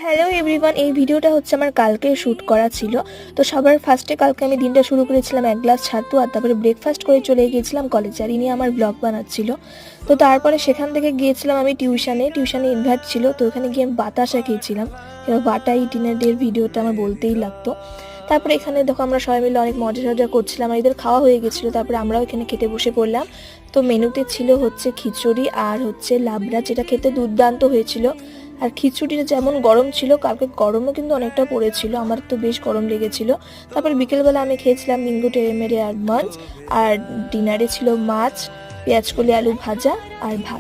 Hello everyone, এই ভিডিওটা হচ্ছে আমার কালকে শ্যুট করা ছিল। তো সবার ফার্স্টে কালকে আমি দিনটা শুরু করেছিলাম এক গ্লাস ছাতু আর তারপরে ব্রেকফাস্ট করে চলে গিয়েছিলাম কলেজে, আর ইনি আমার ব্লগ বানাচ্ছিল। তো তারপরে সেখান থেকে গিয়েছিলাম আমি টিউশনে ইনভাইট ছিল, তো ওখানে গিয়ে আমি বাতাসা খেয়েছিলাম। এবার বাটা এই ডিনারের ভিডিওটা আমার বলতেই লাগতো। তারপরে এখানে দেখো আমরা সবাই মিলে অনেক মজা টজা করছিলাম, আর এদের খাওয়া হয়ে গেছিলো, তারপরে আমরাও এখানে খেতে বসে পড়লাম। তো মেনুতে ছিল হচ্ছে খিচুড়ি আর হচ্ছে লাবড়া, যেটা খেতে দুর্দান্ত হয়েছিল। আর খিচুড়িটা যেমন গরম ছিল, কালকে গরমও কিন্তু অনেকটা পড়েছিল, আমার তো বেশ গরম লেগেছিল। তারপর বিকেলবেলা আমি খেয়েছিলাম বিঙ্গো টেড়েমেড়ে আর মাঞ্চ। আর ডিনারে ছিল মাছ, পেঁয়াজকলি আলু ভাজা আর ভাত।